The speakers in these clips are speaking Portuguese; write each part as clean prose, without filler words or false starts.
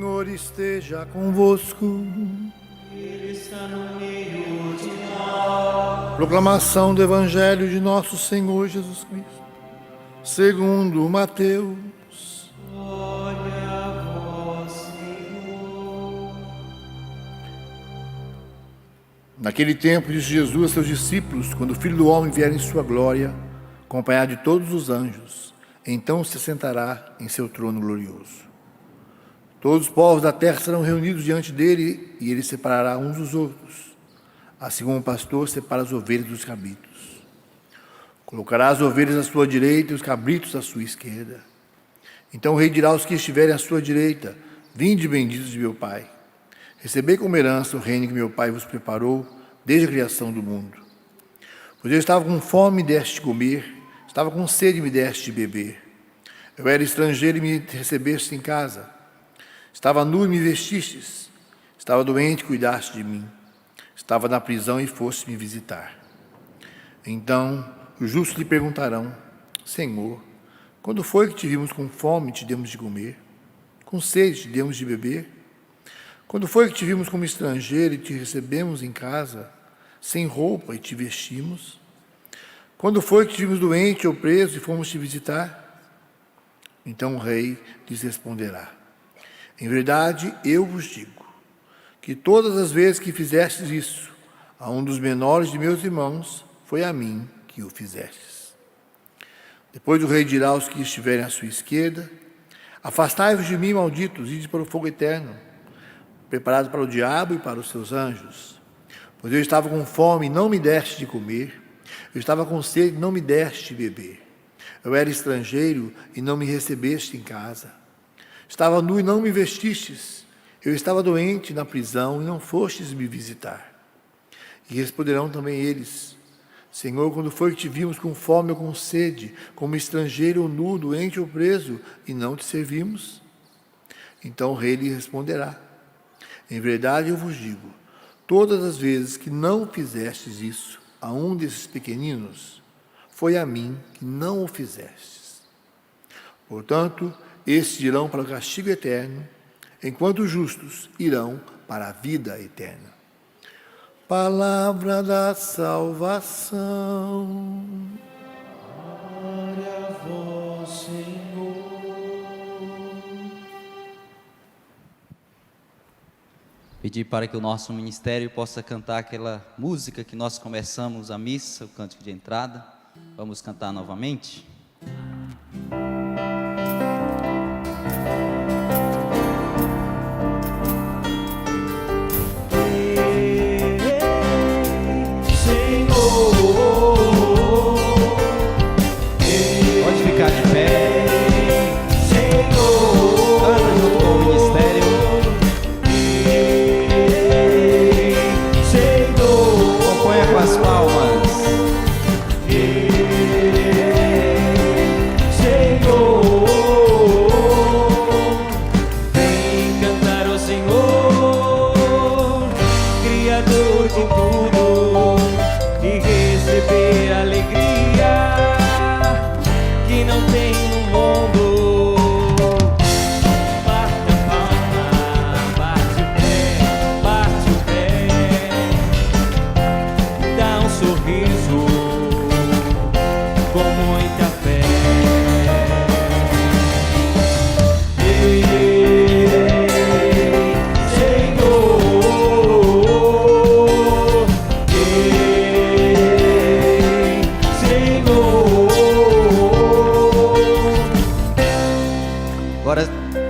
Senhor esteja convosco. Ele está no meio de nós. Proclamação do Evangelho de nosso Senhor Jesus Cristo, segundo Mateus. Glória a vós, Senhor. Naquele tempo disse Jesus a seus discípulos: quando o Filho do Homem vier em sua glória, acompanhado de todos os anjos, então se sentará em seu trono glorioso. Todos os povos da terra serão reunidos diante dele, e ele separará uns dos outros, assim como o pastor separa as ovelhas dos cabritos. Colocará as ovelhas à sua direita e os cabritos à sua esquerda. Então o rei dirá aos que estiverem à sua direita: vinde, benditos de meu Pai, recebei como herança o reino que meu Pai vos preparou desde a criação do mundo. Pois eu estava com fome e me deste de comer, estava com sede e me deste de beber. Eu era estrangeiro e me recebeste em casa. Estava nu e me vestistes. Estava doente e cuidaste de mim. Estava na prisão e foste me visitar. Então os justos lhe perguntarão: Senhor, quando foi que te vimos com fome e te demos de comer? Com sede te demos de beber? Quando foi que te vimos como estrangeiro e te recebemos em casa, sem roupa e te vestimos? Quando foi que te vimos doente ou preso e fomos te visitar? Então o rei lhes responderá: em verdade, eu vos digo, que todas as vezes que fizestes isso a um dos menores de meus irmãos, foi a mim que o fizestes. Depois o rei dirá aos que estiverem à sua esquerda: afastai-vos de mim, malditos, ide para o fogo eterno, preparado para o diabo e para os seus anjos. Pois eu estava com fome e não me deste de comer, eu estava com sede e não me deste de beber. Eu era estrangeiro e não me recebeste em casa. Estava nu e não me vestistes. Eu estava doente na prisão e não fostes me visitar. E responderão também eles: Senhor, quando foi que te vimos com fome ou com sede, como estrangeiro ou nu, doente ou preso, e não te servimos? Então o rei lhe responderá: em verdade eu vos digo, todas as vezes que não fizestes isso a um desses pequeninos, foi a mim que não o fizestes. Portanto, estes irão para o castigo eterno, enquanto os justos irão para a vida eterna. Palavra da salvação. Glória a vós, Senhor. Pedir para que o nosso ministério possa cantar aquela música que nós começamos a missa, o cântico de entrada. Vamos cantar novamente? Pode ficar de pé. Canta junto com o ministério. Acompanha com as palmas. Vem cantar ao Senhor, Criador de tudo, e receber a alegria que não tem no mundo. Bate a palma, bate o pé, dá um sorriso com muita fé. Agora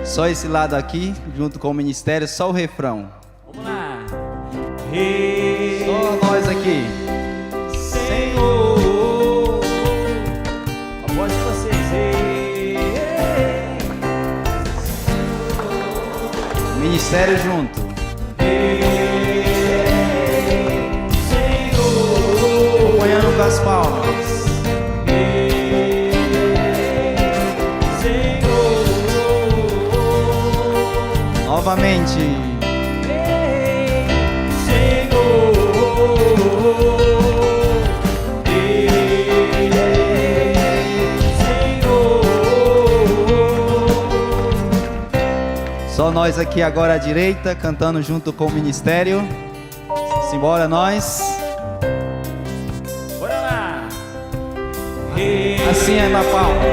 só esse lado aqui, junto com o ministério, só o refrão. Vamos lá. Só nós aqui. Senhor, a voz de vocês. Ministério junto. Senhor, Acompanhando com as palmas. Senhor, Novamente. Senhor, nós aqui agora à direita, cantando junto com o ministério. Simbora nós. Bora lá. Assim é na palma.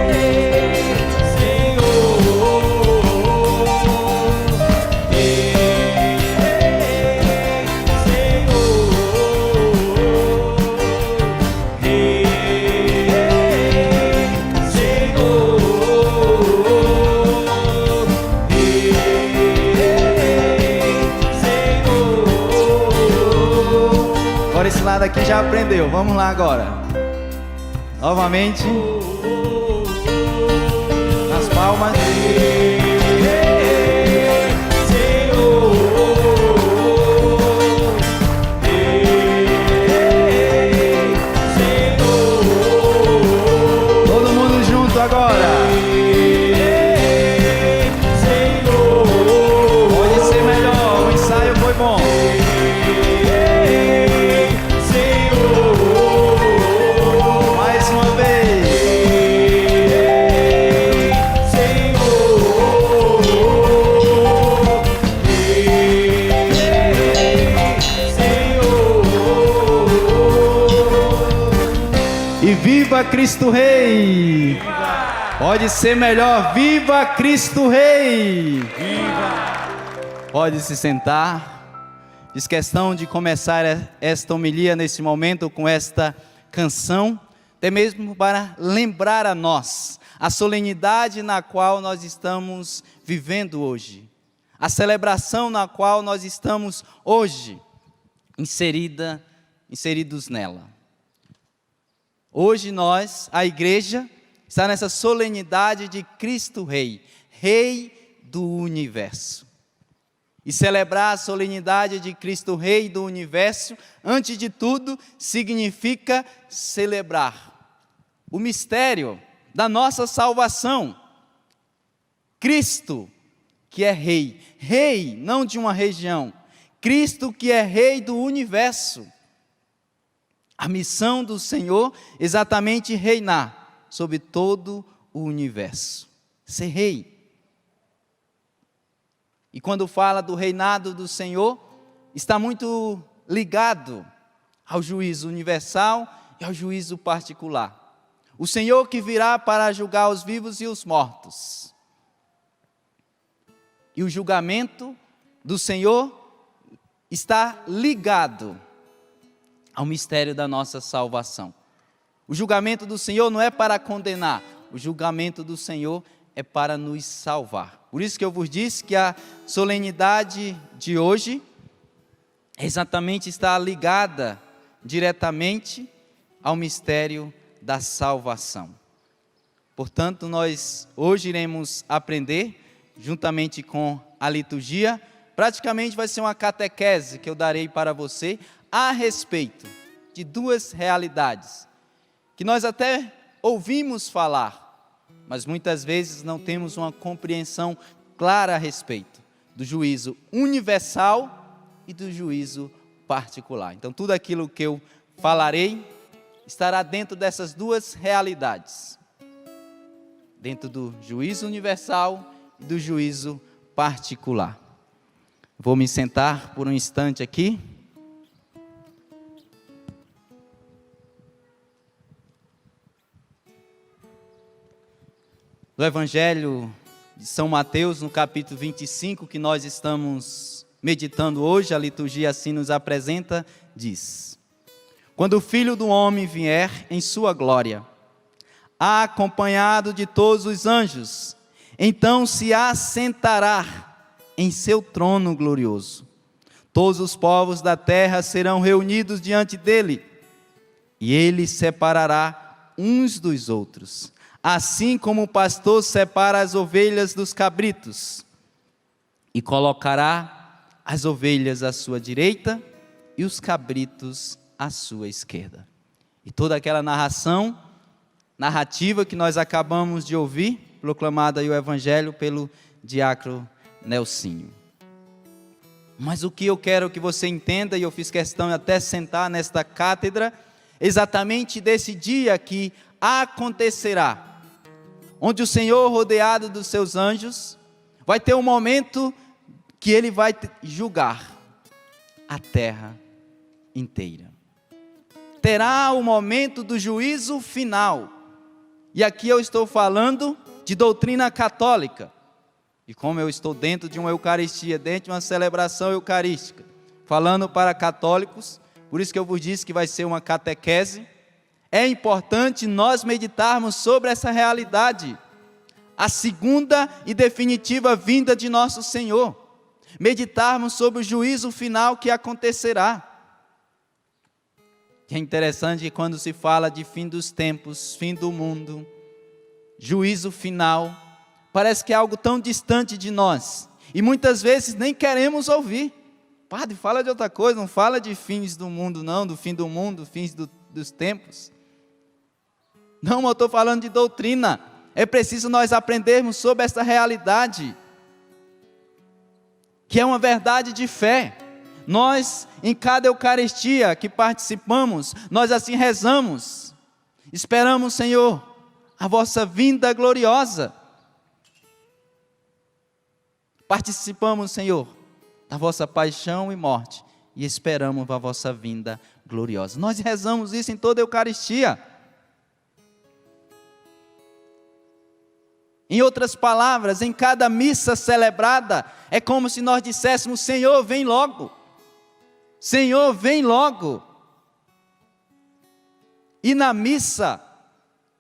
Esse lado aqui já aprendeu, vamos lá agora. Novamente. Nas palmas. Todo mundo junto agora. Pode ser melhor, o ensaio foi bom. Viva Cristo Rei! Viva! Pode ser melhor, viva Cristo Rei! Viva! Pode se sentar. Fiz questão de começar esta homilia nesse momento com esta canção, até mesmo para lembrar a nós a solenidade na qual nós estamos vivendo hoje, a celebração na qual nós estamos hoje inseridos nela. Hoje nós, a igreja, está nessa solenidade de Cristo Rei, Rei do Universo. E celebrar a solenidade de Cristo Rei do Universo, antes de tudo, significa celebrar o mistério da nossa salvação. Cristo, que é Rei, Rei não de uma região, Cristo que é Rei do Universo. A missão do Senhor é exatamente reinar sobre todo o universo, ser rei. E quando fala do reinado do Senhor, está muito ligado ao juízo universal e ao juízo particular. O Senhor que virá para julgar os vivos e os mortos. E o julgamento do Senhor está ligado ao mistério da nossa salvação. O julgamento do Senhor não é para condenar, o julgamento do Senhor é para nos salvar. Por isso que eu vos disse que a solenidade de hoje exatamente está ligada diretamente ao mistério da salvação. Portanto, nós hoje iremos aprender, juntamente com a liturgia, praticamente vai ser uma catequese que eu darei para você, a respeito de duas realidades, que nós até ouvimos falar, mas muitas vezes não temos uma compreensão clara a respeito do juízo universal e do juízo particular. Então tudo aquilo que eu falarei estará dentro dessas duas realidades, dentro do juízo universal e do juízo particular. Vou me sentar por um instante aqui. Do Evangelho de São Mateus, no capítulo 25, que nós estamos meditando hoje, a liturgia assim nos apresenta, diz: quando o Filho do Homem vier em sua glória, acompanhado de todos os anjos, então se assentará em seu trono glorioso. Todos os povos da terra serão reunidos diante dele, e ele separará uns dos outros, assim como o pastor separa as ovelhas dos cabritos, e colocará as ovelhas à sua direita e os cabritos à sua esquerda. E toda aquela narrativa que nós acabamos de ouvir, proclamada aí o Evangelho pelo diácono Nelsinho. Mas o que eu quero que você entenda, e eu fiz questão de até sentar nesta cátedra, exatamente desse dia que acontecerá, onde o Senhor, rodeado dos seus anjos, vai ter um momento que Ele vai julgar a terra inteira. Terá o momento do juízo final. E aqui eu estou falando de doutrina católica. E como eu estou dentro de uma Eucaristia, dentro de uma celebração eucarística, falando para católicos, por isso que eu vos disse que vai ser uma catequese, é importante nós meditarmos sobre essa realidade, a segunda e definitiva vinda de nosso Senhor, meditarmos sobre o juízo final que acontecerá. É interessante que quando se fala de fim dos tempos, fim do mundo, juízo final, parece que é algo tão distante de nós, e muitas vezes nem queremos ouvir. Padre, fala de outra coisa, não fala de fins do mundo não, do fim do mundo, fins dos tempos. Não, eu estou falando de doutrina. É preciso nós aprendermos sobre essa realidade, que é uma verdade de fé. Nós, em cada Eucaristia que participamos, nós assim rezamos. Esperamos, Senhor, a vossa vinda gloriosa. Participamos, Senhor, da vossa paixão e morte, e esperamos a vossa vinda gloriosa. Nós rezamos isso em toda a Eucaristia. Em outras palavras, em cada missa celebrada, é como se nós disséssemos: Senhor, vem logo. Senhor, vem logo. E na missa,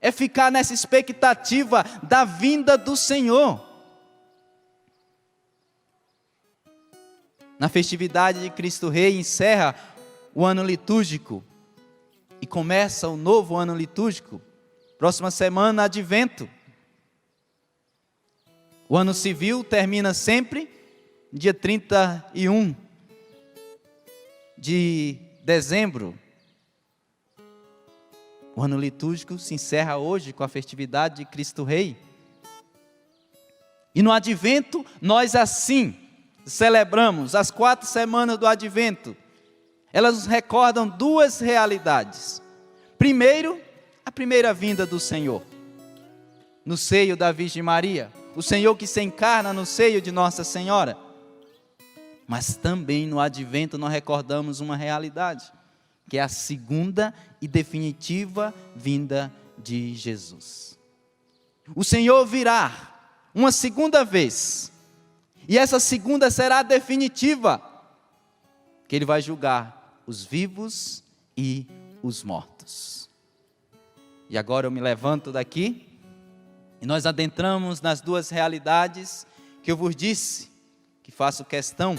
é ficar nessa expectativa da vinda do Senhor. Na festividade de Cristo Rei, encerra o ano litúrgico e começa o novo ano litúrgico. Próxima semana, Advento. O ano civil termina sempre dia 31 de dezembro. O ano litúrgico se encerra hoje com a festividade de Cristo Rei. E no Advento, nós assim celebramos as 4 semanas do Advento. Elas nos recordam 2 realidades. Primeiro, a primeira vinda do Senhor, no seio da Virgem Maria. O Senhor que se encarna no seio de Nossa Senhora. Mas também no Advento nós recordamos uma realidade, que é a segunda e definitiva vinda de Jesus. O Senhor virá uma segunda vez, e essa segunda será definitiva, que Ele vai julgar os vivos e os mortos. E agora eu me levanto daqui, e nós adentramos nas 2 realidades que eu vos disse, que faço questão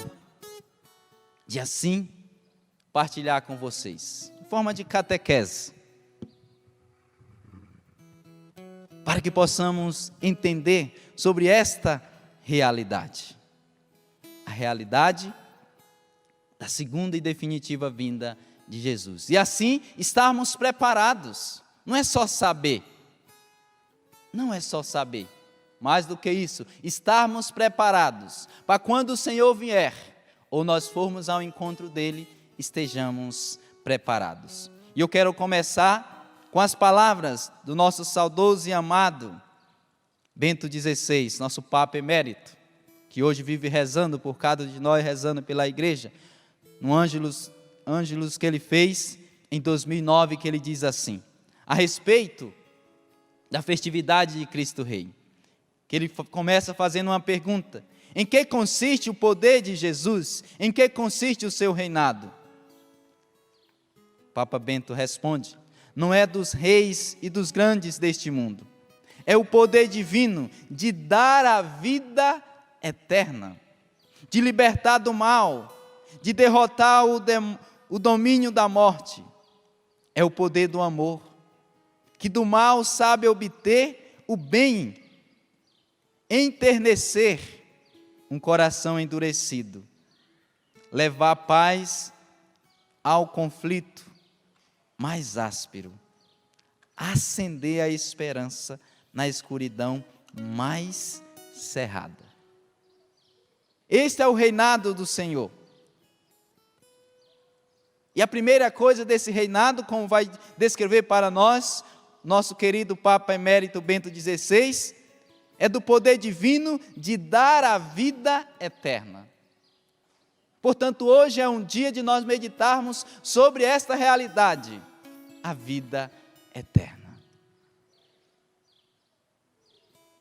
de assim partilhar com vocês, em forma de catequese, para que possamos entender sobre esta realidade, a realidade da segunda e definitiva vinda de Jesus, e assim estarmos preparados. Não é só saber, não é só saber, mais do que isso, estarmos preparados para quando o Senhor vier, ou nós formos ao encontro dele, estejamos preparados. E eu quero começar com as palavras do nosso saudoso e amado Bento XVI, nosso Papa Emérito, que hoje vive rezando por cada de nós, rezando pela igreja, no Ângelus que ele fez em 2009, que ele diz assim, a respeito da festividade de Cristo Rei, que ele começa fazendo uma pergunta: em que consiste o poder de Jesus? Em que consiste o seu reinado? Papa Bento responde: não é dos reis e dos grandes deste mundo, é o poder divino de dar a vida eterna, de libertar do mal, de derrotar o domínio da morte. É o poder do amor, que do mal sabe obter o bem, enternecer um coração endurecido, levar paz ao conflito mais áspero, acender a esperança na escuridão mais cerrada. Este é o reinado do Senhor. E a primeira coisa desse reinado, como vai descrever para nós nosso querido Papa Emérito Bento XVI, é do poder divino de dar a vida eterna. Portanto, hoje é um dia de nós meditarmos sobre esta realidade, a vida eterna.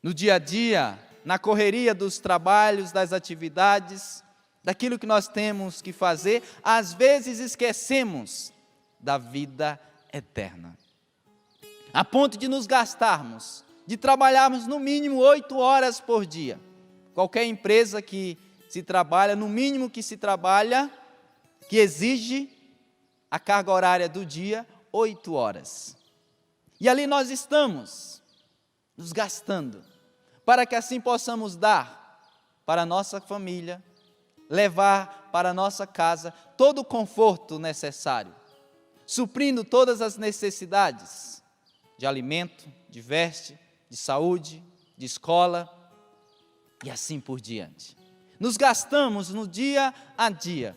No dia a dia, na correria dos trabalhos, das atividades, daquilo que nós temos que fazer, às vezes esquecemos da vida eterna. A ponto de nos gastarmos, de trabalharmos no mínimo 8 horas por dia. Qualquer empresa que se trabalha, no mínimo que se trabalha, que exige a carga horária do dia, 8 horas. E ali nós estamos, nos gastando, para que assim possamos dar para a nossa família, levar para a nossa casa todo o conforto necessário, suprindo todas as necessidades de alimento, de veste, de saúde, de escola e assim por diante. Nos gastamos no dia a dia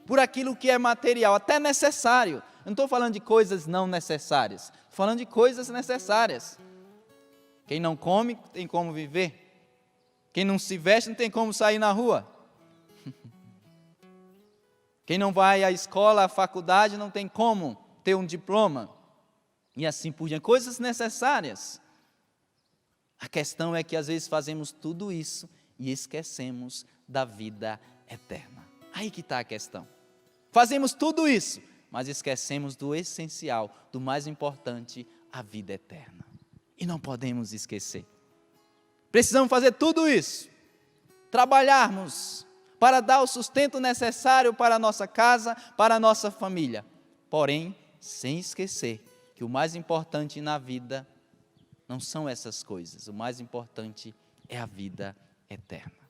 por aquilo que é material, até necessário. Eu não estou falando de coisas não necessárias, estou falando de coisas necessárias. Quem não come, tem como viver. Quem não se veste, não tem como sair na rua. Quem não vai à escola, à faculdade, não tem como ter um diploma. E assim por diante, coisas necessárias. A questão é que às vezes fazemos tudo isso e esquecemos da vida eterna. Aí que está a questão. Fazemos tudo isso, mas esquecemos do essencial, do mais importante, a vida eterna. E não podemos esquecer. Precisamos fazer tudo isso, trabalharmos para dar o sustento necessário para a nossa casa, para a nossa família. Porém, sem esquecer que o mais importante na vida não são essas coisas. O mais importante é a vida eterna.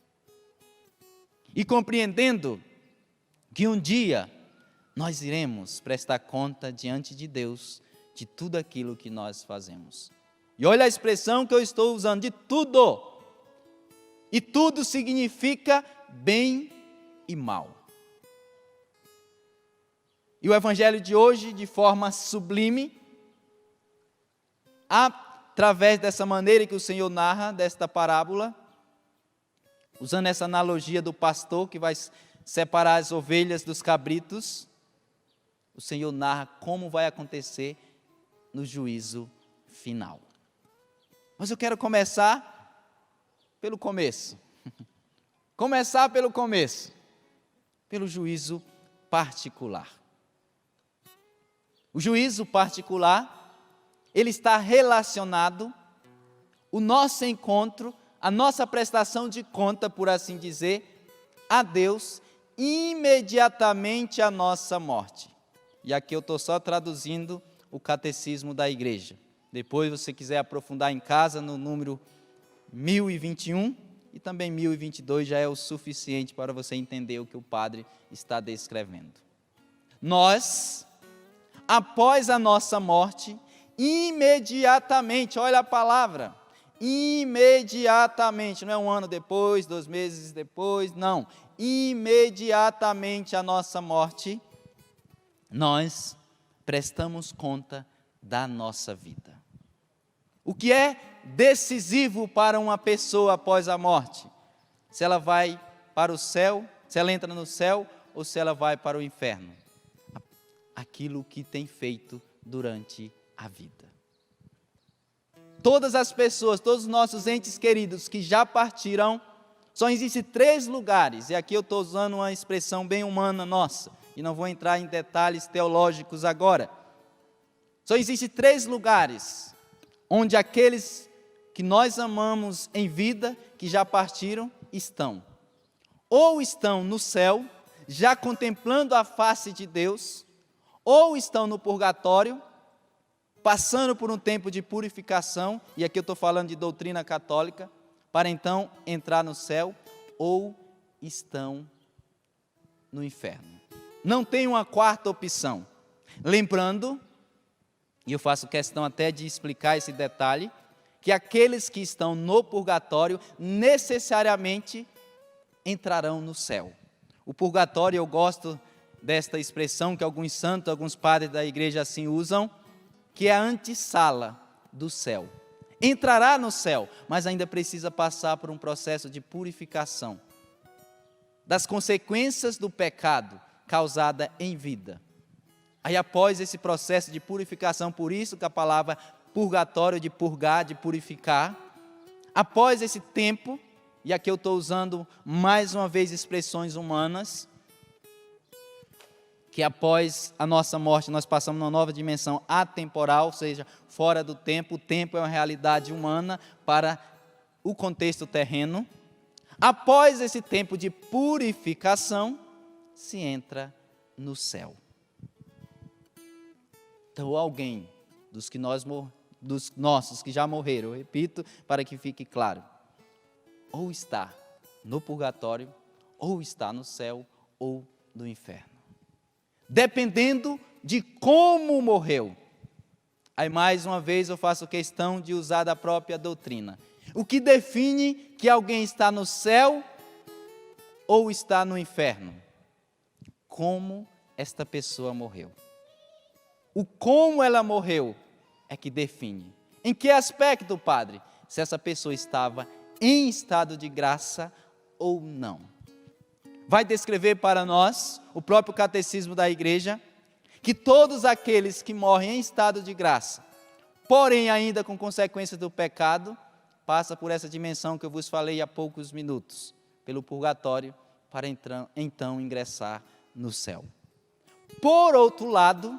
E compreendendo que um dia nós iremos prestar conta diante de Deus de tudo aquilo que nós fazemos. E olha a expressão que eu estou usando, de tudo. E tudo significa bem e mal. E o evangelho de hoje, de forma sublime, através dessa maneira que o Senhor narra, desta parábola, usando essa analogia do pastor que vai separar as ovelhas dos cabritos, o Senhor narra como vai acontecer no juízo final. Mas eu quero começar pelo começo. Começar pelo começo, pelo juízo particular. O juízo particular, ele está relacionado, o nosso encontro, a nossa prestação de conta, por assim dizer, a Deus, imediatamente à nossa morte. E aqui eu estou só traduzindo o catecismo da igreja. Depois, se você quiser aprofundar em casa, no número 1021 e também 1022, já é o suficiente para você entender o que o padre está descrevendo. Nós, após a nossa morte, imediatamente, olha a palavra, imediatamente, não é um ano depois, 2 meses depois, não, imediatamente à nossa morte, nós prestamos conta da nossa vida. O que é decisivo para uma pessoa após a morte? Se ela vai para o céu, se ela entra no céu ou se ela vai para o inferno. Aquilo que tem feito durante a vida. Todas as pessoas, todos os nossos entes queridos que já partiram, só existem 3 lugares, e aqui eu estou usando uma expressão bem humana nossa, e não vou entrar em detalhes teológicos agora. Só existem 3 lugares onde aqueles que nós amamos em vida, que já partiram, estão. Ou estão no céu, já contemplando a face de Deus, ou estão no purgatório, passando por um tempo de purificação, e aqui eu estou falando de doutrina católica, para então entrar no céu, ou estão no inferno. Não tem uma quarta opção. Lembrando, e eu faço questão até de explicar esse detalhe, que aqueles que estão no purgatório necessariamente entrarão no céu. O purgatório, eu gosto desta expressão que alguns santos, alguns padres da igreja assim usam, que é a antessala do céu. Entrará no céu, mas ainda precisa passar por um processo de purificação. das consequências do pecado causada em vida. Aí após esse processo de purificação, por isso que a palavra purgatório, de purgar, de purificar, após esse tempo, e aqui eu estou usando mais uma vez expressões humanas, que após a nossa morte nós passamos numa nova dimensão atemporal, ou seja, fora do tempo. O tempo é uma realidade humana para o contexto terreno. Após esse tempo de purificação, se entra no céu. Então alguém dos nossos que já morreram, eu repito para que fique claro, ou está no purgatório, ou está no céu, ou no inferno. Dependendo de como morreu. Aí mais uma vez eu faço questão de usar da própria doutrina. O que define que alguém está no céu ou está no inferno? Como esta pessoa morreu. O como ela morreu é que define. Em que aspecto, padre? Se essa pessoa estava em estado de graça ou não. Vai descrever para nós, o próprio catecismo da igreja, que todos aqueles que morrem em estado de graça, porém ainda com consequências do pecado, passa por essa dimensão que eu vos falei há poucos minutos, pelo purgatório, para então ingressar no céu. Por outro lado,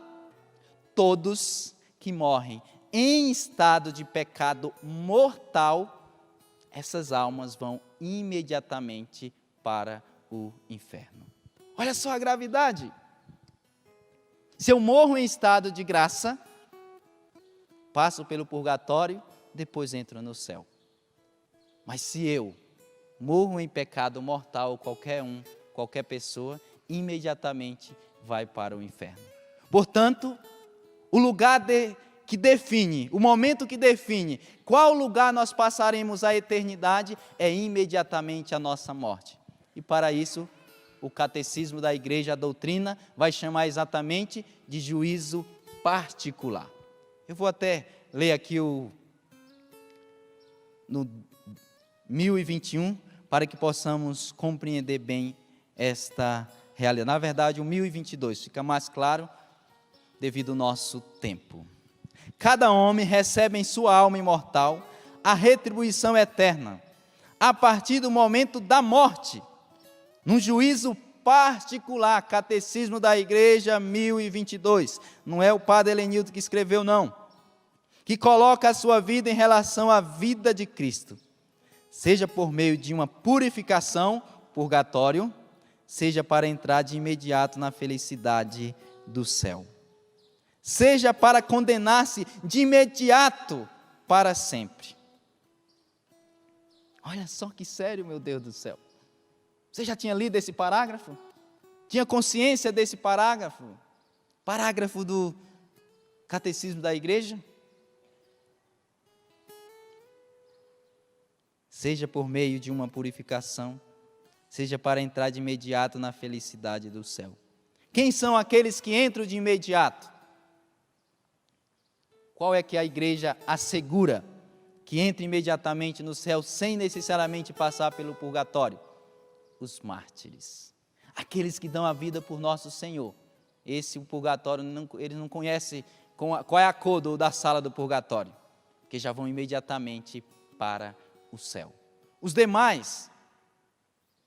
todos que morrem em estado de pecado mortal, essas almas vão imediatamente para o inferno. Olha só a gravidade. Se eu morro em estado de graça, passo pelo purgatório, depois entro no céu. Mas se eu morro em pecado mortal, qualquer pessoa, imediatamente vai para o inferno. Portanto, o lugar que define, o momento que define qual lugar nós passaremos a eternidade é imediatamente a nossa morte. E para isso, o catecismo da igreja, a doutrina, vai chamar exatamente de juízo particular. Eu vou até ler aqui no 1021, para que possamos compreender bem esta realidade. Na verdade, o 1022, fica mais claro devido ao nosso tempo. Cada homem recebe em sua alma imortal a retribuição eterna, a partir do momento da morte, num juízo particular. Catecismo da Igreja 1022, não é o padre Helenildo que escreveu, não, que coloca a sua vida em relação à vida de Cristo, seja por meio de uma purificação, purgatório, seja para entrar de imediato na felicidade do céu, seja para condenar-se de imediato para sempre. Olha só que sério, meu Deus do céu. Você já tinha lido esse parágrafo? Tinha consciência desse parágrafo? Parágrafo do Catecismo da Igreja? Seja por meio de uma purificação, seja para entrar de imediato na felicidade do céu. Quem são aqueles que entram de imediato? Qual é que a igreja assegura que entre imediatamente no céu sem necessariamente passar pelo purgatório? Os mártires, aqueles que dão a vida por nosso Senhor. O purgatório, eles não conhecem qual é a cor da sala do purgatório, que já vão imediatamente para o céu. Os demais,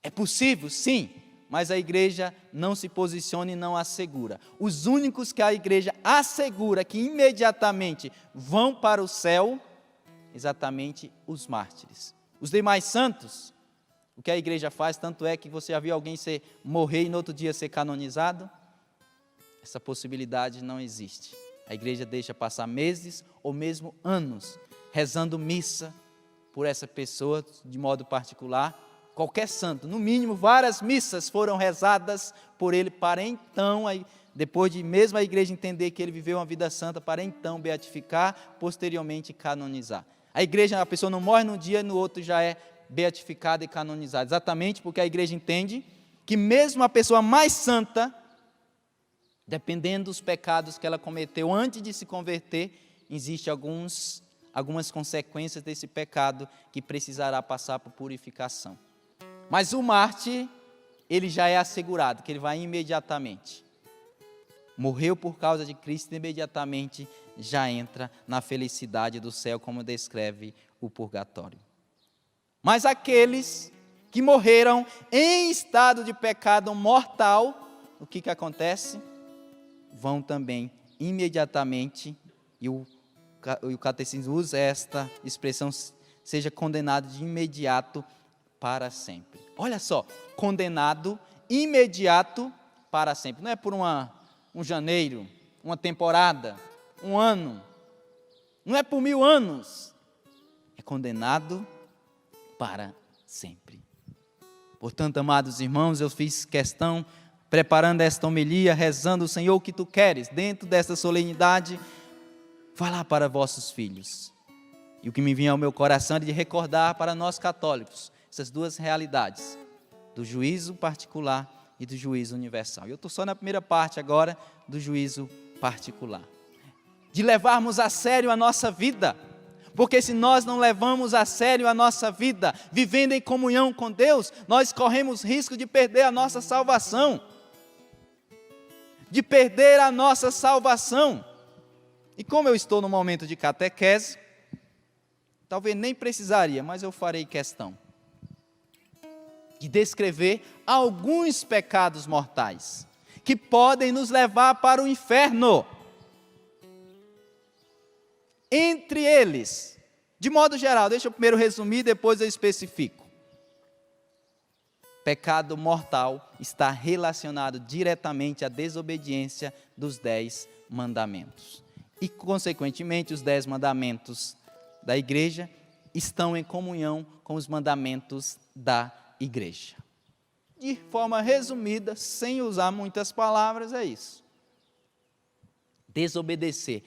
é possível, sim, mas a igreja não se posiciona e não assegura. Os únicos que a igreja assegura que imediatamente vão para o céu, exatamente os mártires. Os demais santos, o que a igreja faz, tanto é que você já viu alguém morrer e no outro dia ser canonizado? Essa possibilidade não existe. A igreja deixa passar meses ou mesmo anos rezando missa por essa pessoa de modo particular. Qualquer santo, no mínimo várias missas foram rezadas por ele para então, depois de mesmo a igreja entender que ele viveu uma vida santa, para então beatificar, posteriormente canonizar. A pessoa não morre num dia e no outro já é beatificada e canonizada, exatamente porque a igreja entende que mesmo a pessoa mais santa, dependendo dos pecados que ela cometeu antes de se converter, existe algumas consequências desse pecado que precisará passar por purificação. Mas o mártir, ele já é assegurado, que ele vai imediatamente. Morreu por causa de Cristo, imediatamente já entra na felicidade do céu, como descreve o purgatório. Mas aqueles que morreram em estado de pecado mortal, o que acontece? Vão também imediatamente, e o catecismo usa esta expressão, seja condenado de imediato para sempre. Olha só, condenado imediato para sempre. Não é por um janeiro, uma temporada, um ano, não é por 1000 anos, é condenado para sempre. Portanto, amados irmãos, eu fiz questão, preparando esta homilia, rezando, Senhor, o que Tu queres, dentro desta solenidade, falar para vossos filhos. E o que me vinha ao meu coração é de recordar para nós católicos essas duas realidades, do juízo particular e do juízo universal. Eu estou só na primeira parte agora do juízo particular. De levarmos a sério a nossa vida, porque se nós não levamos a sério a nossa vida, vivendo em comunhão com Deus, nós corremos risco de perder a nossa salvação. De perder a nossa salvação. E como eu estou no momento de catequese, talvez nem precisaria, mas eu farei questão de descrever alguns pecados mortais que podem nos levar para o inferno. Entre eles, de modo geral, deixa eu primeiro resumir, depois eu especifico. Pecado mortal está relacionado diretamente à desobediência dos 10 mandamentos. E, consequentemente, os 10 mandamentos da igreja estão em comunhão com os mandamentos da igreja. De forma resumida, sem usar muitas palavras, é isso. Desobedecer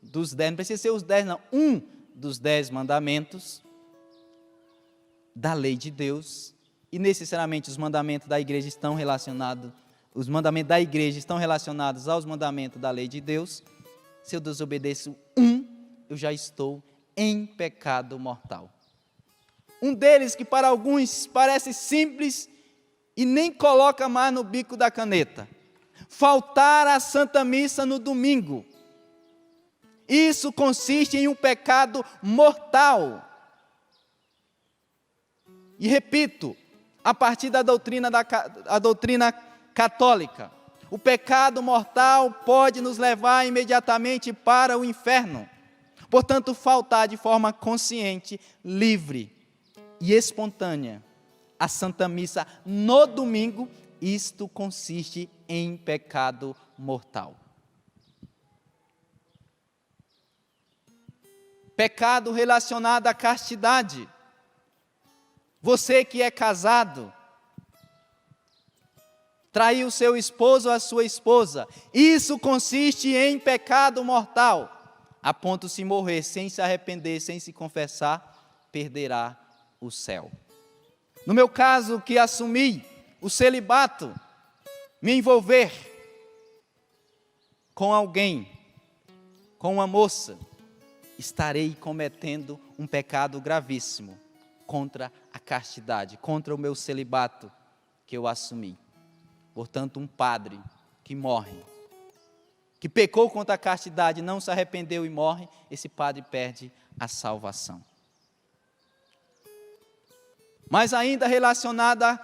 dos 10, não precisa ser os 10 não, dos 10 mandamentos da lei de Deus, e necessariamente os mandamentos da igreja estão relacionados, os mandamentos da igreja estão relacionados aos mandamentos da lei de Deus. Se eu desobedeço eu já estou em pecado mortal. Um deles que para alguns parece simples e nem coloca mais no bico da caneta. Faltar à Santa Missa no domingo. Isso consiste em um pecado mortal. E repito, a partir da doutrina católica, o pecado mortal pode nos levar imediatamente para o inferno. Portanto, faltar de forma consciente, livre e espontânea a Santa Missa no domingo, isto consiste em pecado mortal. Pecado relacionado à castidade. Você que é casado, traiu seu esposo ou a sua esposa, isso consiste em pecado mortal. A ponto de se morrer sem se arrepender, sem se confessar, perderá o céu. No meu caso, que assumi o celibato, me envolver com alguém, com uma moça, estarei cometendo um pecado gravíssimo contra a castidade, contra o meu celibato que eu assumi. Portanto, um padre que morre, que pecou contra a castidade, não se arrependeu e morre, esse padre perde a salvação. Mas ainda relacionada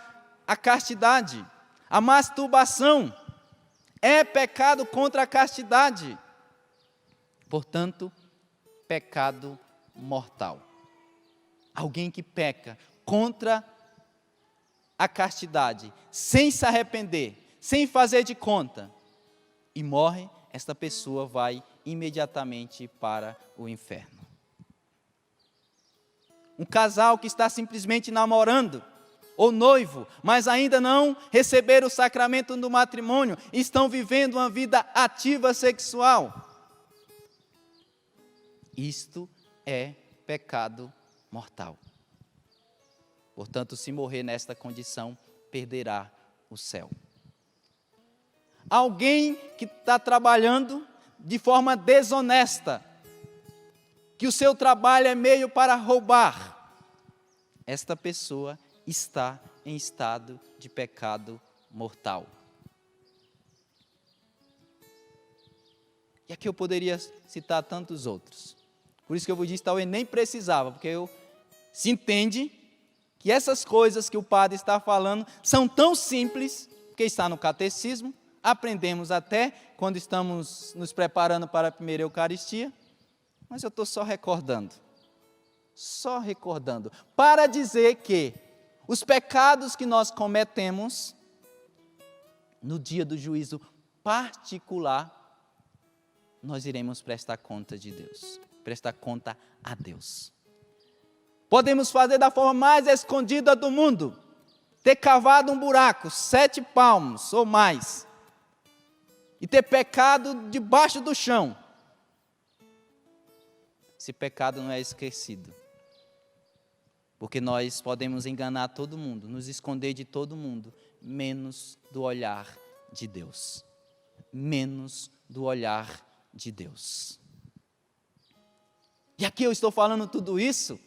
à castidade, a masturbação é pecado contra a castidade. Portanto, pecado mortal. Alguém que peca contra a castidade, sem se arrepender, sem fazer de conta, e morre, esta pessoa vai imediatamente para o inferno. Um casal que está simplesmente namorando, ou noivo, mas ainda não receberam o sacramento do matrimônio, estão vivendo uma vida ativa sexual. Isto é pecado mortal. Portanto, se morrer nesta condição, perderá o céu. Alguém que está trabalhando de forma desonesta, que o seu trabalho é meio para roubar, esta pessoa está em estado de pecado mortal. E aqui eu poderia citar tantos outros. Por isso que eu vos disse, talvez nem precisava, porque se entende que essas coisas que o padre está falando são tão simples, porque está no catecismo, aprendemos até quando estamos nos preparando para a primeira Eucaristia, mas eu estou só recordando, para dizer que os pecados que nós cometemos no dia do juízo particular, nós iremos prestar conta de Deus, prestar conta a Deus. Podemos fazer da forma mais escondida do mundo, ter cavado um buraco, 7 palmos ou mais, e ter pecado debaixo do chão. Esse pecado não é esquecido, porque nós podemos enganar todo mundo, nos esconder de todo mundo, menos do olhar de Deus. Menos do olhar de Deus. E aqui eu estou falando tudo isso,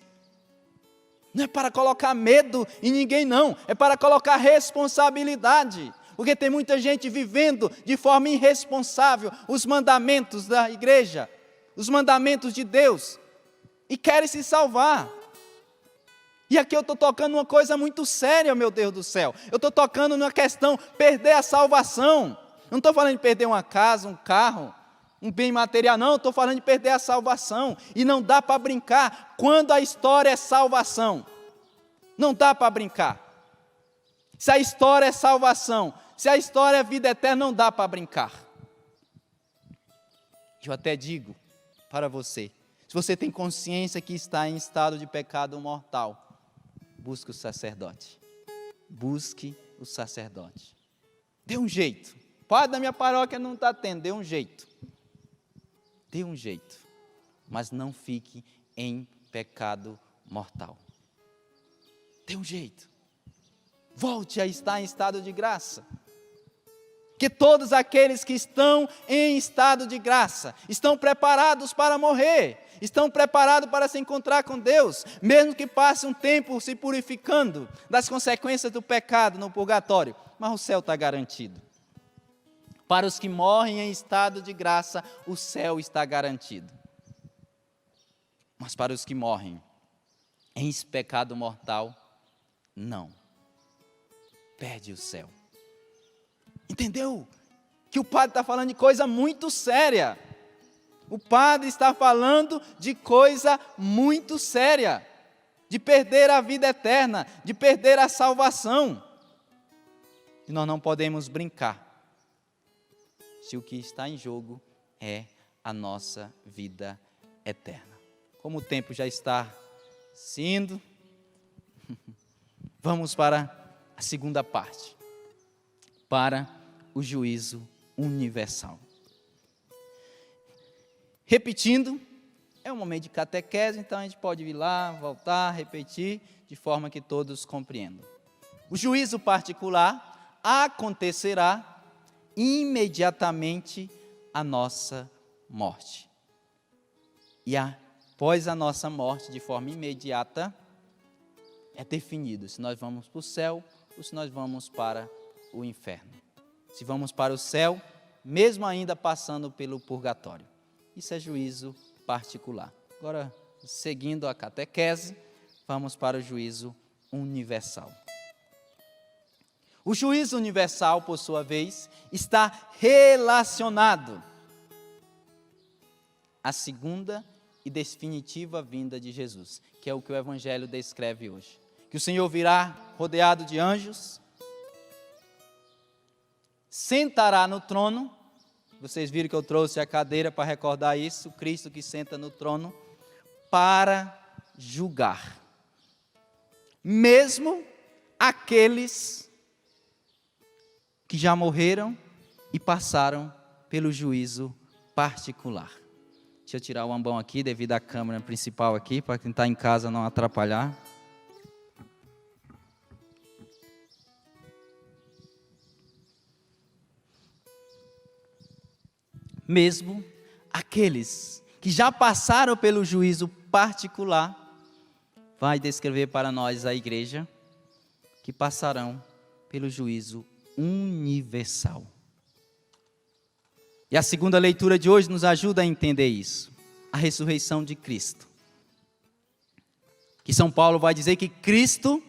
não é para colocar medo em ninguém não, é para colocar responsabilidade, porque tem muita gente vivendo de forma irresponsável os mandamentos da igreja, os mandamentos de Deus, e querem se salvar. E aqui eu estou tocando uma coisa muito séria, meu Deus do céu, eu estou tocando numa questão, perder a salvação, não estou falando de perder uma casa, um carro, um bem material, não, estou falando de perder a salvação, e não dá para brincar, quando a história é salvação, não dá para brincar, se a história é salvação, se a história é vida eterna, não dá para brincar. Eu até digo para você, se você tem consciência que está em estado de pecado mortal, busque o sacerdote, dê um jeito, o padre da minha paróquia não está tendo, dê um jeito, mas não fique em pecado mortal, dê um jeito, volte a estar em estado de graça, que todos aqueles que estão em estado de graça, estão preparados para morrer, estão preparados para se encontrar com Deus, mesmo que passe um tempo se purificando das consequências do pecado no purgatório, mas o céu está garantido. Para os que morrem em estado de graça, o céu está garantido. Mas para os que morrem em pecado mortal, não. Perde o céu. Entendeu? Que o padre está falando de coisa muito séria. O padre está falando de coisa muito séria. De perder a vida eterna, de perder a salvação. E nós não podemos brincar. Se o que está em jogo é a nossa vida eterna. Como o tempo já está se indo, vamos para a segunda parte, para o juízo universal. Repetindo, é um momento de catequese, então a gente pode ir lá, voltar, repetir, de forma que todos compreendam. O juízo particular acontecerá imediatamente a nossa morte. E após a nossa morte, de forma imediata, é definido se nós vamos para o céu ou se nós vamos para o inferno. Se vamos para o céu, mesmo ainda passando pelo purgatório. Isso é juízo particular. Agora, seguindo a catequese, vamos para o juízo universal. O juízo universal, por sua vez, está relacionado à segunda e definitiva vinda de Jesus, que é o que o Evangelho descreve hoje. Que o Senhor virá rodeado de anjos, sentará no trono, vocês viram que eu trouxe a cadeira para recordar isso, Cristo que senta no trono, para julgar, mesmo aqueles que já morreram e passaram pelo juízo particular. Deixa eu tirar o ambão aqui, devido à câmera principal aqui, para quem está em casa não atrapalhar. Mesmo aqueles que já passaram pelo juízo particular, vai descrever para nós a igreja, que passarão pelo juízo universal. E a segunda leitura de hoje nos ajuda a entender isso. A ressurreição de Cristo. Que São Paulo vai dizer que Cristo,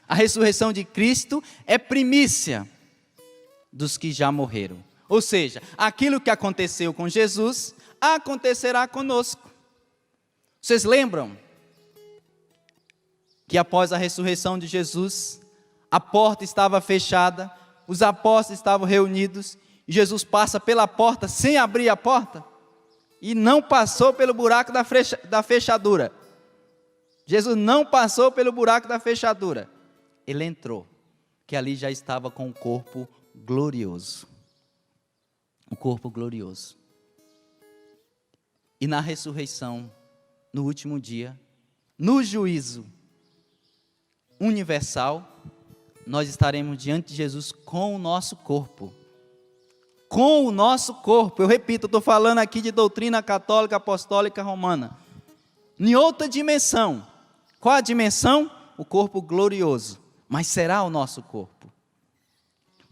a ressurreição de Cristo é primícia dos que já morreram. Ou seja, aquilo que aconteceu com Jesus, acontecerá conosco. Vocês lembram que após a ressurreição de Jesus, a porta estava fechada, os apóstolos estavam reunidos, e Jesus passa pela porta sem abrir a porta, e não passou pelo buraco da fechadura. Jesus não passou pelo buraco da fechadura. Ele entrou, que ali já estava com o corpo glorioso. O corpo glorioso. E na ressurreição, no último dia, no juízo universal, nós estaremos diante de Jesus com o nosso corpo. Com o nosso corpo. Eu repito, eu estou falando aqui de doutrina católica, apostólica, romana. Em outra dimensão. Qual a dimensão? O corpo glorioso. Mas será o nosso corpo.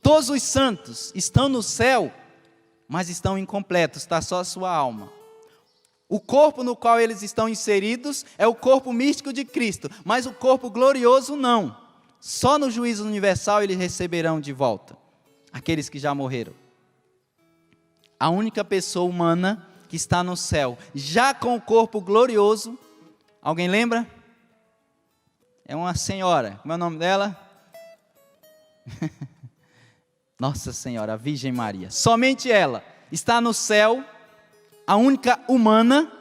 Todos os santos estão no céu, mas estão incompletos, está só a sua alma. O corpo no qual eles estão inseridos é o corpo místico de Cristo, mas o corpo glorioso não. Só no juízo universal eles receberão de volta aqueles que já morreram. A única pessoa humana que está no céu, já com o corpo glorioso, alguém lembra? É uma senhora, como é o nome dela? Nossa Senhora, a Virgem Maria. Somente ela está no céu, a única humana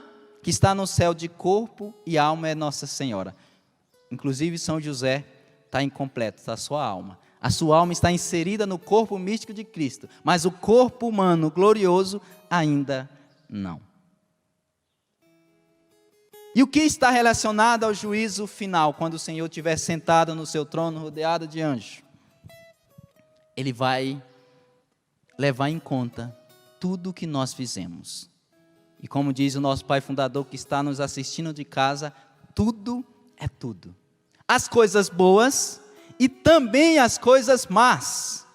que está no céu de corpo e alma é Nossa Senhora. Inclusive São José está incompleto, está a sua alma. A sua alma está inserida no corpo místico de Cristo, mas o corpo humano glorioso ainda não. E o que está relacionado ao juízo final, quando o Senhor estiver sentado no seu trono, rodeado de anjos? Ele vai levar em conta tudo o que nós fizemos. E como diz o nosso Pai Fundador que está nos assistindo de casa, tudo é tudo. As coisas boas e também as coisas más.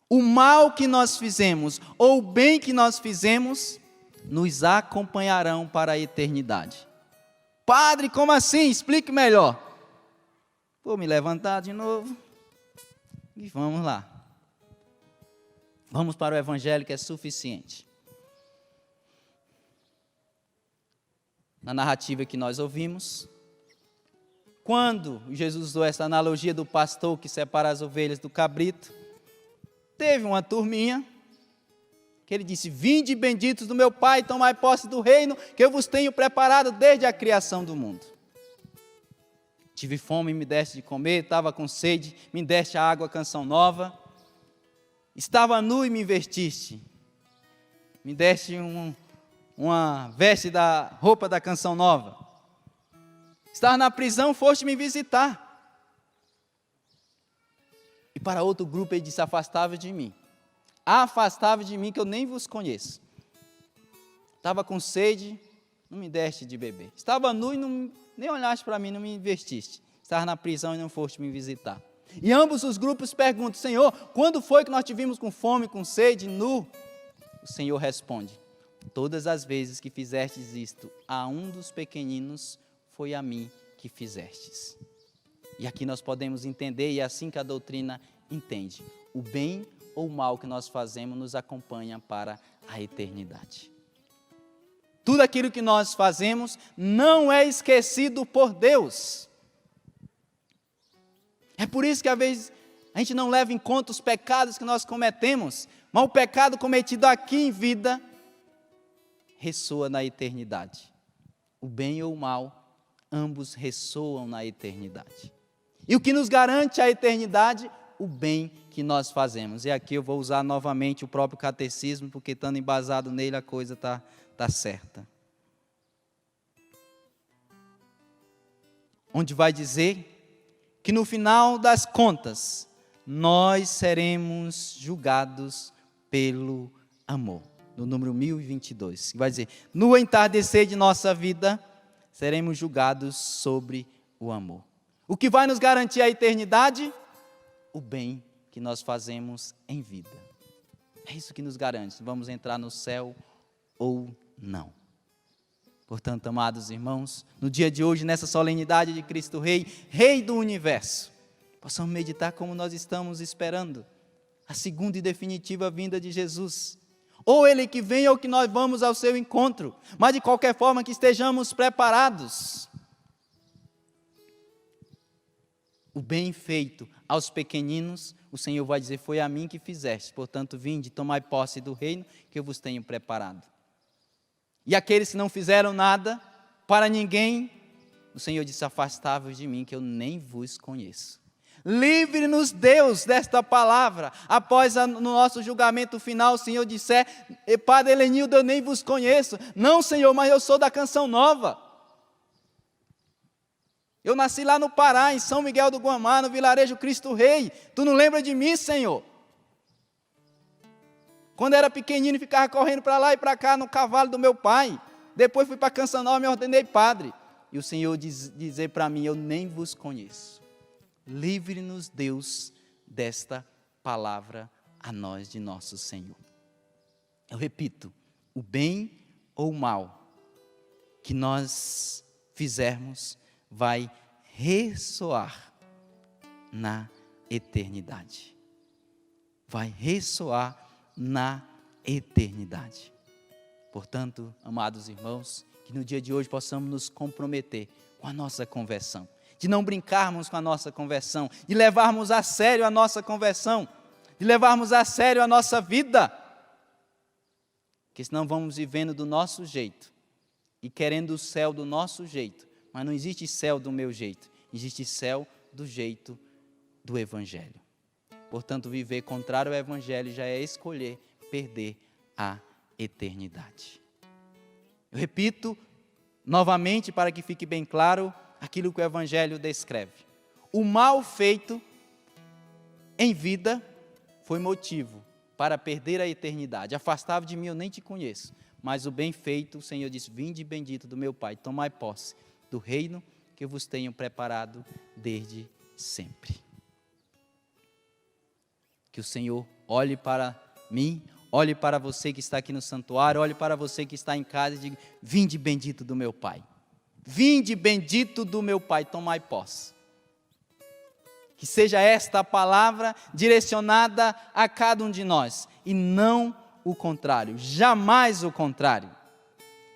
O mal que nós fizemos ou o bem que nós fizemos nos acompanharão para a eternidade. Padre, como assim? Explique melhor. Vou me levantar de novo e vamos lá. Vamos para o Evangelho que é suficiente. Na narrativa que nós ouvimos, quando Jesus usou essa analogia do pastor que separa as ovelhas do cabrito, teve uma turminha que ele disse: vinde benditos do meu Pai, tomai posse do reino que eu vos tenho preparado desde a criação do mundo. Tive fome, me deste de comer, estava com sede, me deste a água, canção nova. Estava nu e me vestiste, me deste uma veste da roupa da canção nova. Estava na prisão, foste me visitar. E para outro grupo ele disse: afastável de mim que eu nem vos conheço. Estava com sede, não me deste de beber. Estava nu e nem olhaste para mim, não me vestiste. Estava na prisão e não foste me visitar. E ambos os grupos perguntam: Senhor, quando foi que nós te vimos com fome, com sede, nu? O Senhor responde: todas as vezes que fizestes isto a um dos pequeninos, foi a mim que fizestes. E aqui nós podemos entender, e é assim que a doutrina entende: o bem ou o mal que nós fazemos nos acompanha para a eternidade. Tudo aquilo que nós fazemos não é esquecido por Deus. É por isso que às vezes a gente não leva em conta os pecados que nós cometemos, mas o pecado cometido aqui em vida ressoa na eternidade. O bem ou o mal, ambos ressoam na eternidade. E o que nos garante a eternidade? O bem que nós fazemos. E aqui eu vou usar novamente o próprio catecismo, porque estando embasado nele a coisa está certa. Onde vai dizer que no final das contas, nós seremos julgados pelo amor. No número 1022, que vai dizer: no entardecer de nossa vida, seremos julgados sobre o amor. O que vai nos garantir a eternidade? O bem que nós fazemos em vida. É isso que nos garante se vamos entrar no céu ou não. Portanto, amados irmãos, no dia de hoje, nessa solenidade de Cristo Rei, Rei do Universo, possamos meditar como nós estamos esperando a segunda e definitiva vinda de Jesus. Ou Ele que vem ou que nós vamos ao seu encontro, mas de qualquer forma que estejamos preparados. O bem feito aos pequeninos, o Senhor vai dizer, foi a mim que fizeste, portanto, vinde, tomai posse do reino que eu vos tenho preparado. E aqueles que não fizeram nada para ninguém, o Senhor disse, afastai-vos de mim, que eu nem vos conheço. Livre-nos, Deus, desta palavra. Após no nosso julgamento final, o Senhor disser, Padre Helenildo, eu nem vos conheço. Não, Senhor, mas eu sou da Canção Nova. Eu nasci lá no Pará, em São Miguel do Guamá, no vilarejo Cristo Rei. Tu não lembra de mim, Senhor? Quando era pequenino, ficava correndo para lá e para cá no cavalo do meu pai. Depois fui para a Canção Nova e me ordenei padre. E o Senhor dizer para mim, eu nem vos conheço. Livre-nos, Deus, desta palavra a nós de nosso Senhor. Eu repito, o bem ou o mal que nós fizermos vai ressoar na eternidade. Vai ressoar na eternidade. Portanto, amados irmãos, que no dia de hoje possamos nos comprometer com a nossa conversão, de não brincarmos com a nossa conversão, de levarmos a sério a nossa conversão, de levarmos a sério a nossa vida, porque senão vamos vivendo do nosso jeito e querendo o céu do nosso jeito, mas não existe céu do meu jeito, existe céu do jeito do Evangelho. Portanto, viver contrário ao Evangelho já é escolher perder a eternidade. Eu repito novamente para que fique bem claro aquilo que o Evangelho descreve. O mal feito em vida foi motivo para perder a eternidade. Afastava de mim, eu nem te conheço. Mas o bem feito, o Senhor disse, vinde bendito do meu Pai, tomai posse do reino que eu vos tenho preparado desde sempre. Que o Senhor olhe para mim, olhe para você que está aqui no santuário, olhe para você que está em casa e diga, vinde bendito do meu Pai. Vinde bendito do meu Pai, tomai posse. Que seja esta a palavra direcionada a cada um de nós, e não o contrário, jamais o contrário.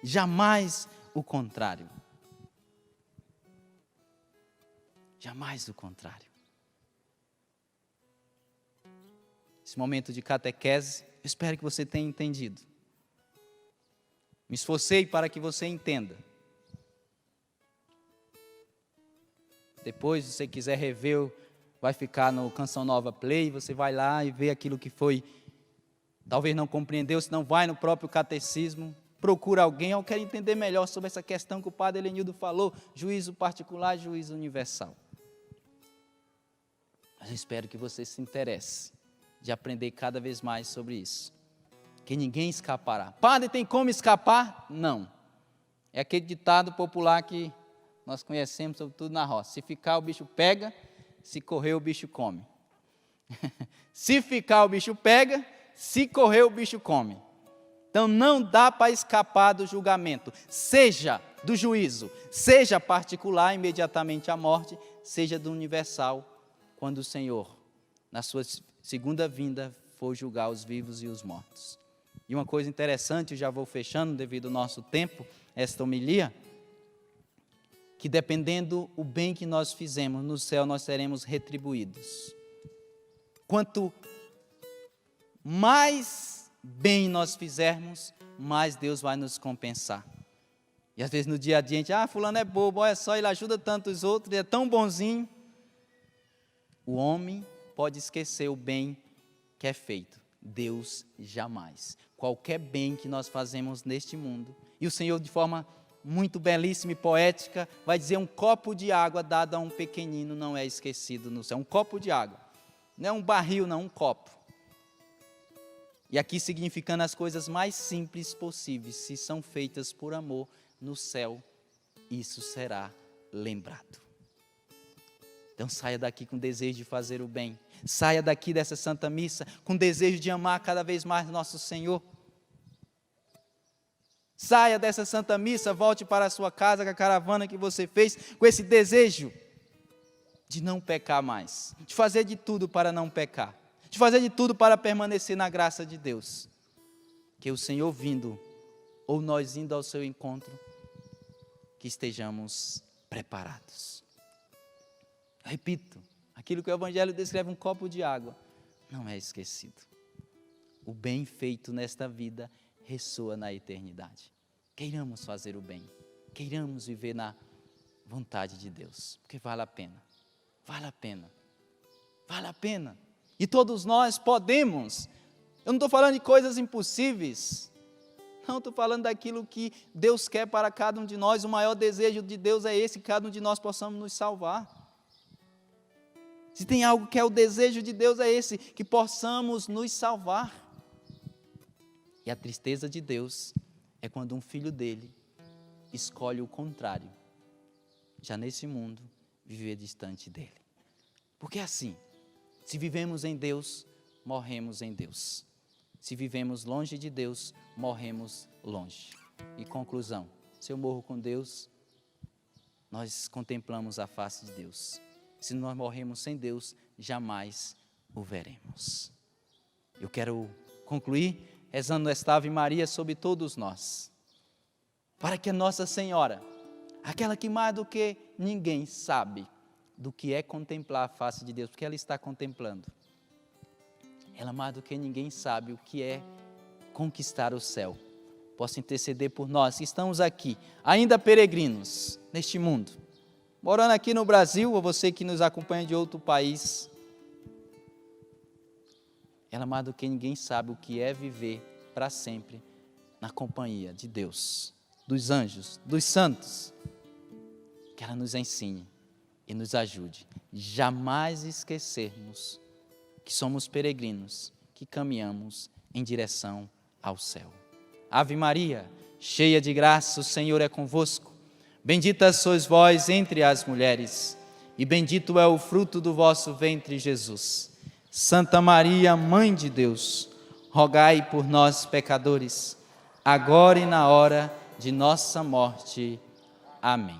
Jamais o contrário. Jamais o contrário. Esse momento de catequese, eu espero que você tenha entendido. Me esforcei para que você entenda. Depois, se você quiser rever, vai ficar no Canção Nova Play, você vai lá e vê aquilo que foi, talvez não compreendeu, se não vai no próprio catecismo, procura alguém, eu quero entender melhor sobre essa questão que o padre Helenildo falou, juízo particular e juízo universal. Mas eu espero que você se interesse de aprender cada vez mais sobre isso. Que ninguém escapará. Padre, tem como escapar? Não. É aquele ditado popular que nós conhecemos, sobretudo na roça. Se ficar, o bicho pega, se correr, o bicho come. Se ficar, o bicho pega, se correr, o bicho come. Então não dá para escapar do julgamento, seja do juízo, seja particular, imediatamente à morte, seja do universal, quando o Senhor, na sua segunda vinda, for julgar os vivos e os mortos. E uma coisa interessante, eu já vou fechando devido ao nosso tempo, esta homilia, que dependendo o bem que nós fizemos, no céu nós seremos retribuídos. Quanto mais bem nós fizermos, mais Deus vai nos compensar. E às vezes no dia a dia a gente, fulano é bobo, olha só, ele ajuda tanto os outros, ele é tão bonzinho. O homem pode esquecer o bem que é feito. Deus jamais. Qualquer bem que nós fazemos neste mundo, e o Senhor de forma muito belíssima e poética, vai dizer, um copo de água dado a um pequenino não é esquecido no céu. Um copo de água, não é um barril não, um copo. E aqui significando as coisas mais simples possíveis, se são feitas por amor, no céu, isso será lembrado. Então saia daqui com desejo de fazer o bem. Saia daqui dessa Santa Missa com desejo de amar cada vez mais nosso Senhor. Saia dessa Santa Missa, volte para a sua casa com a caravana que você fez, com esse desejo de não pecar mais, de fazer de tudo para não pecar, de fazer de tudo para permanecer na graça de Deus. Que o Senhor vindo, ou nós indo ao seu encontro, que estejamos preparados. Repito, aquilo que o Evangelho descreve, um copo de água, não é esquecido. O bem feito nesta vida ressoa na eternidade. Queiramos fazer o bem, queiramos viver na vontade de Deus, porque vale a pena, vale a pena, vale a pena. E todos nós podemos. Eu não estou falando de coisas impossíveis, não, estou falando daquilo que Deus quer para cada um de nós. O maior desejo de Deus é esse, que cada um de nós possamos nos salvar. Se tem algo que é o desejo de Deus, é esse, que possamos nos salvar. E a tristeza de Deus é quando um filho dele escolhe o contrário, já nesse mundo, viver distante dele. Porque assim, se vivemos em Deus, morremos em Deus. Se vivemos longe de Deus, morremos longe. E conclusão, se eu morro com Deus, nós contemplamos a face de Deus. Se nós morremos sem Deus, jamais o veremos. Eu quero concluir rezando esta Ave Maria sobre todos nós, para que a Nossa Senhora, aquela que mais do que ninguém sabe do que é contemplar a face de Deus, porque ela está contemplando, ela mais do que ninguém sabe o que é conquistar o céu, possa interceder por nós que estamos aqui, ainda peregrinos neste mundo, morando aqui no Brasil, ou você que nos acompanha de outro país. Ela mais do que ninguém sabe o que é viver para sempre na companhia de Deus, dos anjos, dos santos. Que ela nos ensine e nos ajude. Jamais esquecermos que somos peregrinos, que caminhamos em direção ao céu. Ave Maria, cheia de graça, o Senhor é convosco. Bendita sois vós entre as mulheres, e bendito é o fruto do vosso ventre, Jesus. Santa Maria, Mãe de Deus, rogai por nós, pecadores, agora e na hora de nossa morte. Amém.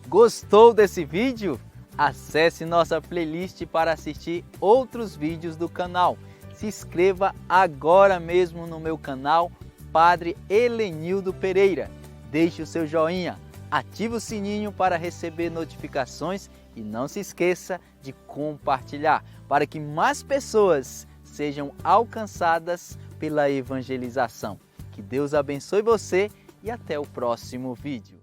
Gostou desse vídeo? Acesse nossa playlist para assistir outros vídeos do canal. Se inscreva agora mesmo no meu canal, Padre Helenildo Pereira. Deixe o seu joinha, ative o sininho para receber notificações e não se esqueça de compartilhar, para que mais pessoas sejam alcançadas pela evangelização. Que Deus abençoe você e até o próximo vídeo.